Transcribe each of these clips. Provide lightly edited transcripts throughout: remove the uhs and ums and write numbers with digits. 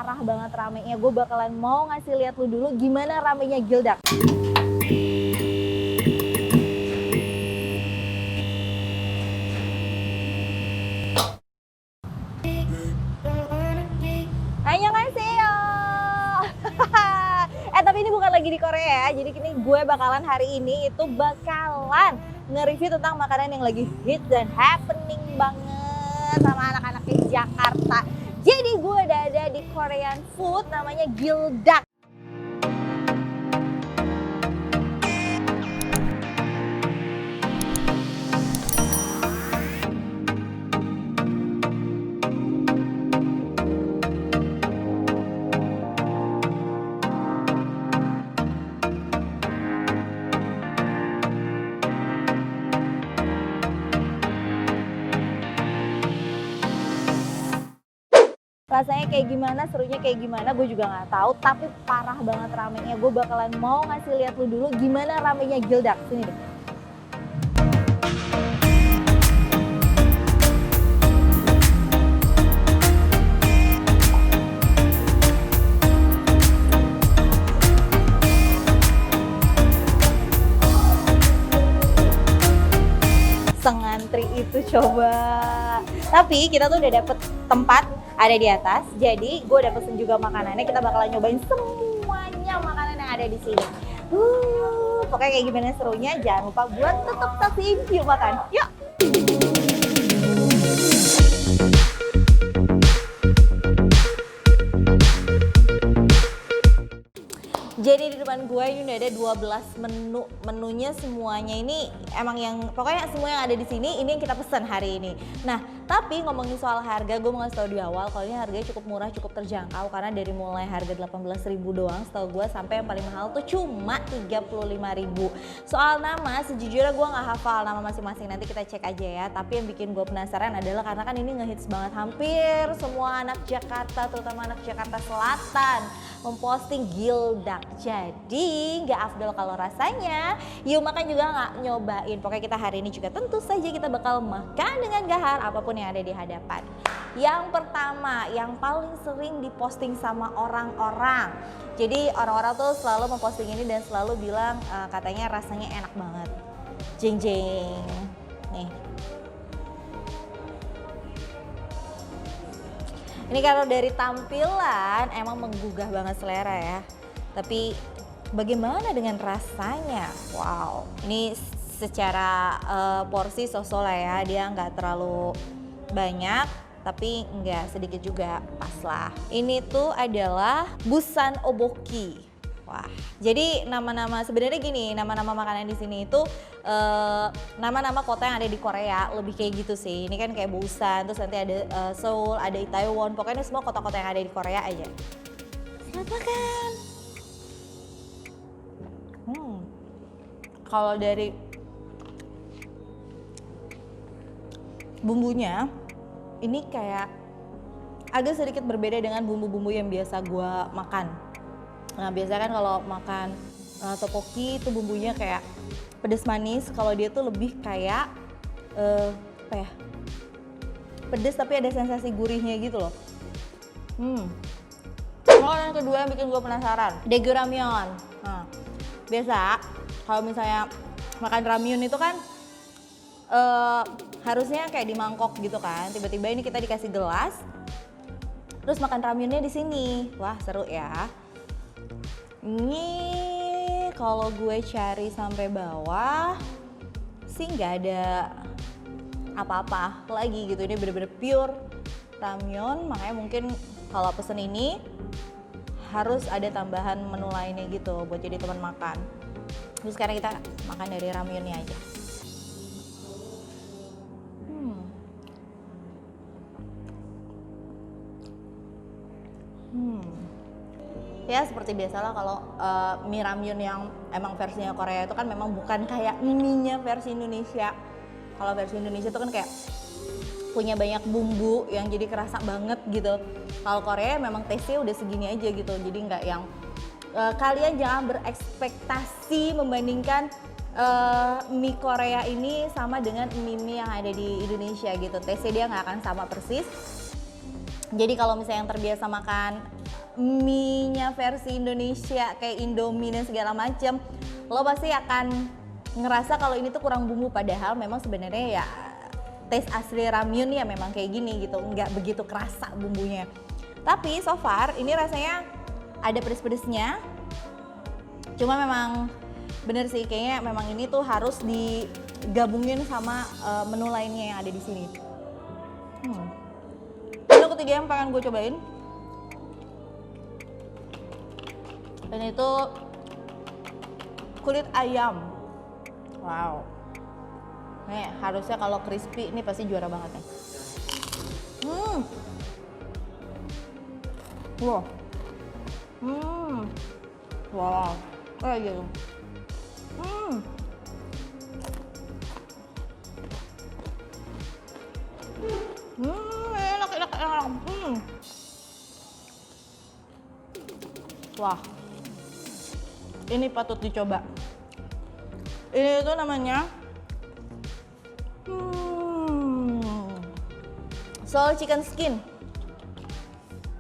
parah banget ramenya. Gue bakalan mau ngasih lihat lu dulu gimana ramenya Gildak. Annyeonghaseyo. Tapi ini bukan lagi di Korea ya. Jadi kini gue bakalan hari ini itu bakalan nge-review tentang makanan yang lagi hit dan happening banget sama anak-anak di Jakarta. Jadi gue udah ada di Korean food namanya Gildak. Rasanya kayak gimana, serunya kayak gimana, gue juga nggak tahu. Tapi parah banget ramenya. Gue bakalan mau ngasih lihat lu dulu gimana ramenya Gildak. Sini deh. Sengantri itu coba. Tapi kita tuh udah dapet tempat ada di atas. Jadi gue udah pesen juga makanannya. Kita bakalan nyobain semuanya makanan yang ada di sini. Pokoknya kayak gimana serunya. Jangan lupa buat tetap saksiin. Yuk makan. Yuk. Jadi di depan gue ini udah ada 12 menu. Menunya semuanya ini emang yang pokoknya semua yang ada di sini ini yang kita pesan hari ini. Nah, tapi ngomongin soal harga, gue mau ngasih tau di awal kalau ini harganya cukup murah, cukup terjangkau karena dari mulai harga 18.000 doang setahu gue sampai yang paling mahal tuh cuma 35.000. Soal nama, sejujurnya gue nggak hafal nama masing-masing, nanti kita cek aja ya. Tapi yang bikin gue penasaran adalah karena kan ini ngehits banget, hampir semua anak Jakarta, terutama anak Jakarta Selatan memposting Gildak. Jadi nggak afdol kalau rasanya, yuk makan juga nggak nyobain. Pokoknya kita hari ini juga tentu saja kita bakal makan dengan gahar apapun yang ada di hadapan. Yang pertama, yang paling sering diposting sama orang-orang. Jadi orang-orang tuh selalu memposting ini dan selalu bilang katanya rasanya enak banget. Jeng jeng. Nih. Ini kalau dari tampilan emang menggugah banget selera ya. Tapi bagaimana dengan rasanya? Wow, ini secara porsi so-so lah ya. Dia nggak terlalu banyak, tapi nggak sedikit juga, pas lah. Ini tuh adalah Busan Oboki. Wah, jadi nama-nama sebenarnya gini, nama-nama makanan di sini itu nama-nama kota yang ada di Korea, lebih kayak gitu sih. Ini kan kayak Busan, terus nanti ada Seoul, ada Itaewon, pokoknya semua kota-kota yang ada di Korea aja. Selamat makan. Kalau dari bumbunya, ini kayak agak sedikit berbeda dengan bumbu-bumbu yang biasa gue makan. Nah biasanya kan kalau makan tteokbokki itu bumbunya kayak pedas manis. Kalau dia tuh lebih kayak apa ya? Pedas tapi ada sensasi gurihnya gitu loh. Kalau yang kedua yang bikin gue penasaran, Daegu Ramyeon. Nah, biasa kalau misalnya makan ramyeon itu kan harusnya kayak di mangkok gitu kan. Tiba-tiba ini kita dikasih gelas, terus makan ramyeonnya di sini. Wah seru ya. Ini kalau gue cari sampai bawah sih nggak ada apa-apa lagi gitu. Ini bener-bener pure ramyeon, makanya mungkin kalau pesen ini harus ada tambahan menu lainnya gitu buat jadi teman makan. Terus sekarang kita makan dari ramyeonnya aja. Ya seperti biasalah kalau mie ramyeon yang emang versinya Korea itu kan memang bukan kayak mie-nya versi Indonesia. Kalau versi Indonesia itu kan kayak punya banyak bumbu yang jadi kerasa banget gitu. Kalau Korea memang taste-nya udah segini aja gitu. Jadi nggak yang kalian jangan berekspektasi membandingkan mie Korea ini sama dengan mie yang ada di Indonesia gitu. Taste-nya dia nggak akan sama persis. Jadi kalau misalnya yang terbiasa makan mie-nya versi Indonesia kayak Indomie dan segala macem, lo pasti akan ngerasa kalau ini tuh kurang bumbu, padahal memang sebenarnya ya taste asli ramyun ya memang kayak gini gitu, nggak begitu kerasa bumbunya. Tapi so far ini rasanya ada pedes-pedesnya, cuma memang bener sih kayaknya memang ini tuh harus digabungin sama menu lainnya yang ada di sini. Menu ketiga yang pengen gue cobain, ini tuh kulit ayam. Wow, nih harusnya kalau crispy ini pasti juara banget nih. Wow, wow, kayak gitu. Enak. Wah, ini patut dicoba. Ini tuh namanya Seoul Chicken Skin.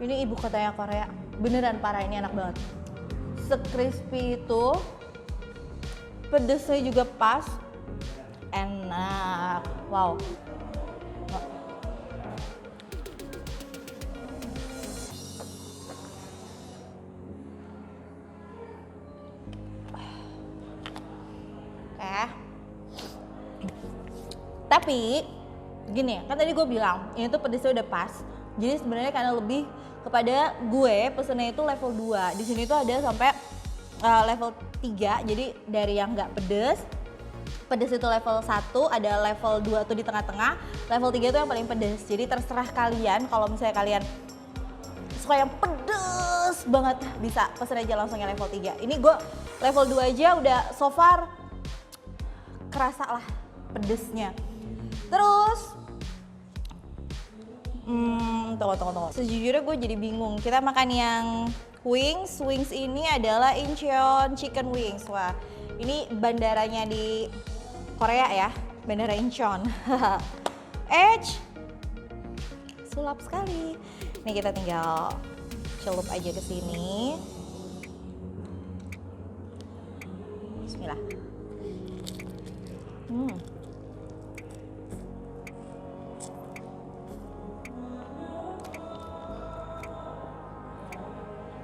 Ini ibu kotanya Korea. Beneran parah, ini enak banget. Se-crispy itu, pedesnya juga pas, enak. Wow. Tapi gini, kan tadi gue bilang ini tuh pedesnya udah pas. Jadi sebenarnya karena lebih kepada gue pesennya itu level 2. Di sini tuh ada sampai level 3. Jadi dari yang nggak pedes itu level 1, ada level 2 tuh di tengah-tengah, level 3 itu yang paling pedes. Jadi terserah kalian, kalau misalnya kalian suka yang pedes banget bisa pesen aja langsung yang level 3. Ini gue level 2 aja udah so far kerasa lah pedesnya. Terus tunggu. Sejujurnya gue jadi bingung. Kita makan yang wings ini adalah Incheon Chicken Wings. Wah, ini bandaranya di Korea ya, Bandara Incheon. Sulap sekali. Nih kita tinggal celup aja ke sini. Bismillah.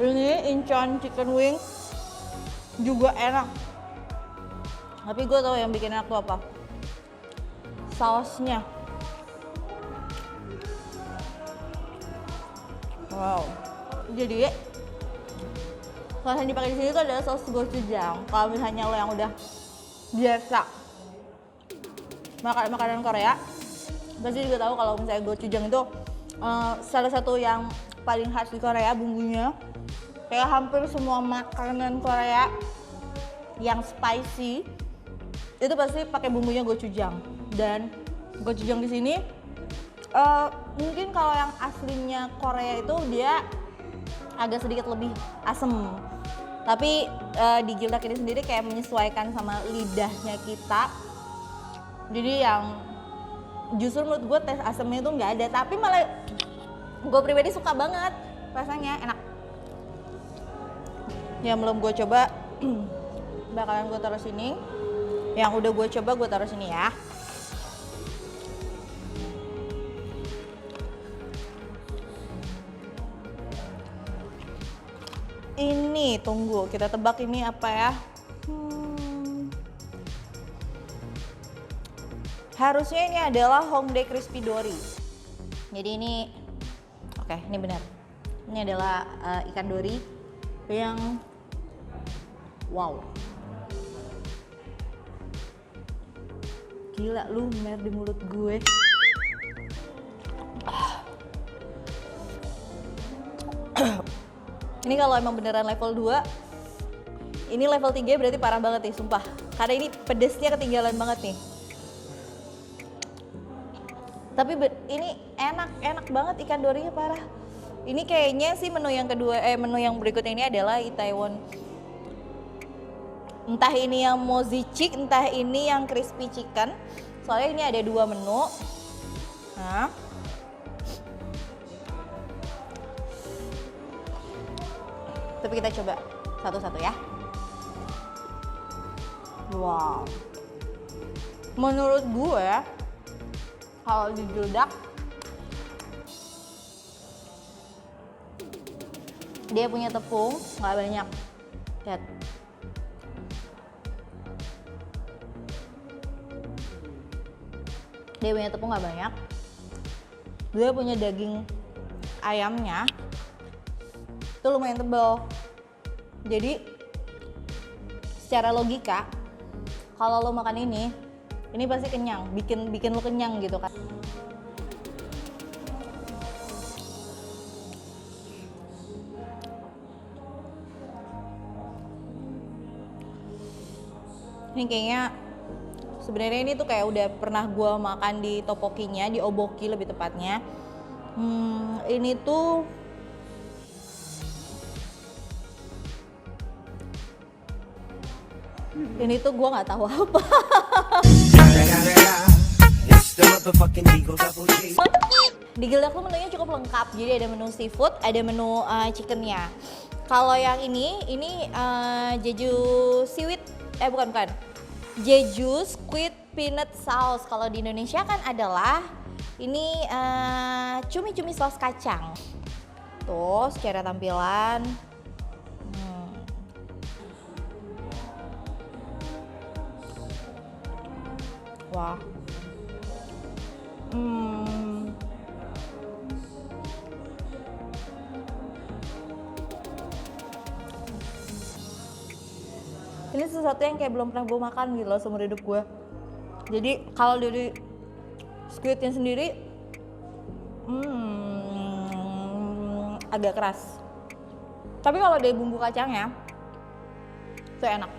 Ini Incheon Chicken Wings juga enak. Tapi gue tahu yang bikin enak tuh apa? Sausnya. Wow. Jadi saus yang dipakai di sini tuh adalah saus gochujang. Kalau misalnya lo yang udah biasa makan makanan Korea, pasti juga tahu kalau misalnya gochujang itu salah satu yang paling khas di Korea bumbunya. Kayak hampir semua makanan Korea yang spicy itu pasti pakai bumbunya gochujang. Dan gochujang di sini mungkin kalau yang aslinya Korea itu dia agak sedikit lebih asem. Tapi di Gildak ini sendiri kayak menyesuaikan sama lidahnya kita. Jadi yang justru menurut gue tes asemnya itu nggak ada. Tapi malah gue pribadi suka banget rasanya, enak. Yang belum gue coba bakalan gue taruh sini. Yang udah gue coba gue taruh sini ya. Ini tunggu, kita tebak ini apa ya? Harusnya ini adalah Hongdae Crispy Dory. Jadi ini, oke, ini benar. Ini adalah ikan dori yang wow. Gila, lumer di mulut gue. Ini kalau emang beneran level 2, ini level 3 berarti parah banget nih, sumpah. Karena ini pedesnya ketinggalan banget nih. Tapi ini enak banget ikan dorinya, parah. Ini kayaknya sih menu yang kedua, menu yang berikutnya ini adalah Itaewon. Entah ini yang mozi chick, entah ini yang crispy chicken. Soalnya ini ada 2 menu. Nah. Tapi kita coba satu-satu ya. Wow. Menurut gue kalau digeledak dia punya tepung nggak banyak. Lihat. Dia punya tepung nggak banyak. Dia punya daging ayamnya itu lumayan tebal. Jadi secara logika kalau lo makan ini pasti kenyang, bikin lo kenyang gitu kan. Ini kayaknya sebenarnya ini tuh kayak udah pernah gue makan di topokinya, di Oboki lebih tepatnya. Ini tuh gue nggak tahu apa. Di Geledak tuh menunya cukup lengkap. Jadi ada menu seafood, ada menu chickennya. Kalau yang ini Jeju seaweed, bukan. Jeju squid peanut sauce. Kalau di Indonesia kan adalah ini cumi-cumi saus kacang. Tuh secara tampilan. Wah. Ini sesuatu yang kayak belum pernah gue makan gitu loh seumur hidup gue. Jadi kalau dari squidnya sendiri agak keras. Tapi kalau dari bumbu kacangnya itu enak.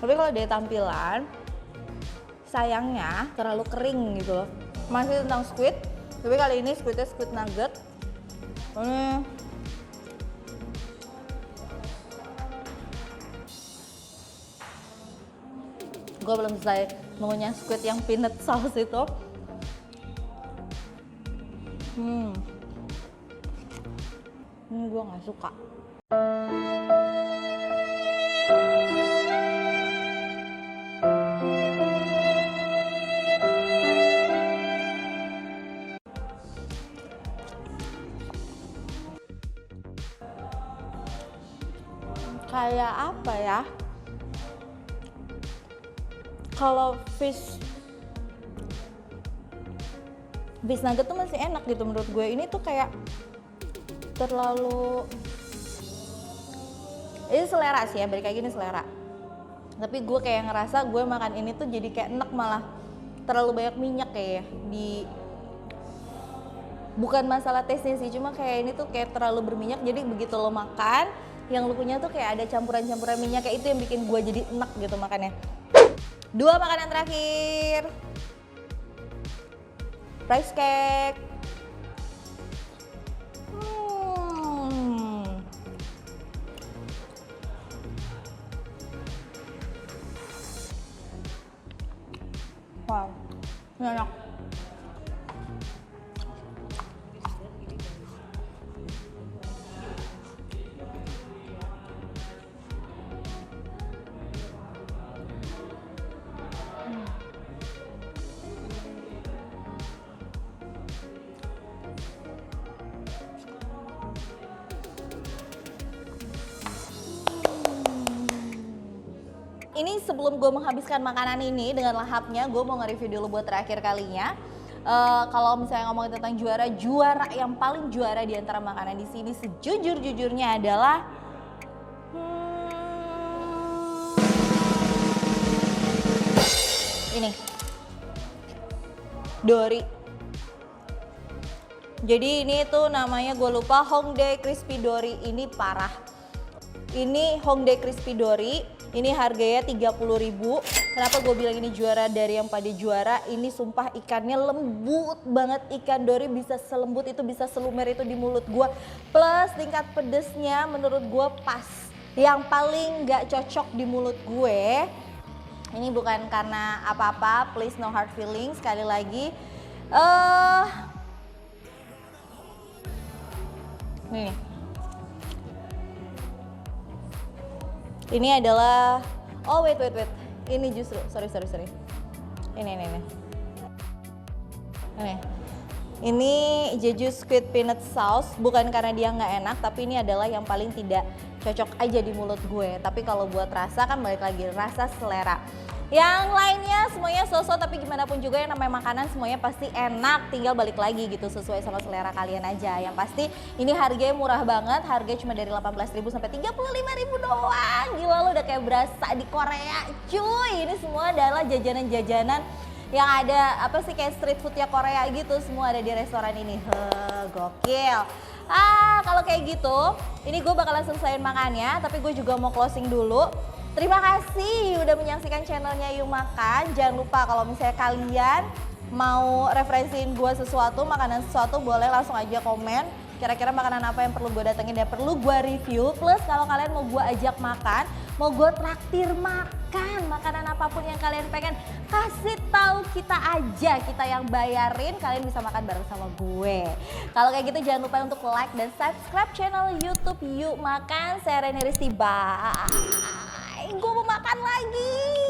Tapi kalau dari tampilan sayangnya terlalu kering gitu loh. Masih tentang squid, tapi kali ini squidnya squid nugget. Gue belum selesai mengunyah squid yang peanut sauce itu. Ini gue nggak suka. Kayak apa ya? Kalau fish nugget tuh masih enak gitu menurut gue. Ini tuh kayak terlalu, ini selera sih ya, balik lagi ini selera. Tapi gue kayak ngerasa gue makan ini tuh jadi kayak enak, malah terlalu banyak minyak kayak di, bukan masalah taste-nya sih, cuma kayak ini tuh kayak terlalu berminyak. Jadi begitu lo makan, yang lo punya tuh kayak ada campuran-campuran minyak, kayak itu yang bikin gue jadi enak gitu makannya. 2 makanan terakhir, rice cake. Wow, ini enak. Ini sebelum gue menghabiskan makanan ini dengan lahapnya, gue mau nge-review dulu buat terakhir kalinya. Kalau misalnya ngomongin tentang juara yang paling juara di antara makanan di sini sejujur-jujurnya adalah ini Dory. Jadi ini tuh namanya gue lupa, Hongdae Crispy Dory. Ini parah. Ini Hongdae Crispy Dory. Ini harganya 30.000. Kenapa gue bilang ini juara dari yang pada juara? Ini sumpah ikannya lembut banget. Ikan Dory bisa selembut itu, bisa selumer itu di mulut gue. Plus tingkat pedesnya menurut gue pas. Yang paling gak cocok di mulut gue, ini bukan karena apa-apa, please no hard feelings, sekali lagi. Nih. Ini adalah, oh wait. Ini justru, sorry. Ini. Ini Jeju Squid Peanut Sauce, bukan karena dia nggak enak, tapi ini adalah yang paling tidak cocok aja di mulut gue. Tapi kalau buat rasa kan balik lagi, rasa selera. Yang lainnya semuanya so-so, tapi gimana pun juga yang namanya makanan semuanya pasti enak, tinggal balik lagi gitu sesuai sama selera kalian aja. Yang pasti ini harganya murah banget, harganya cuma dari 18.000 sampai 35.000 doang. Gila lo udah kayak berasa di Korea cuy. Ini semua adalah jajanan-jajanan yang ada apa sih kayak street food ya Korea gitu, semua ada di restoran ini. Gokil. Kalau kayak gitu, ini gue bakalan selesaiin makannya, tapi gue juga mau closing dulu. Terima kasih udah menyaksikan channelnya Yuk Makan. Jangan lupa kalau misalnya kalian mau referensiin gue sesuatu, makanan sesuatu, boleh langsung aja komen. Kira-kira makanan apa yang perlu gue datengin dan perlu gue review. Plus kalau kalian mau gue ajak makan, mau gue traktir makan, makanan apapun yang kalian pengen, kasih tahu kita aja, kita yang bayarin, kalian bisa makan bareng sama gue. Kalau kayak gitu jangan lupa untuk like dan subscribe channel YouTube Yuk Makan. Saya Reni Risti, bye. Gue mau makan lagi.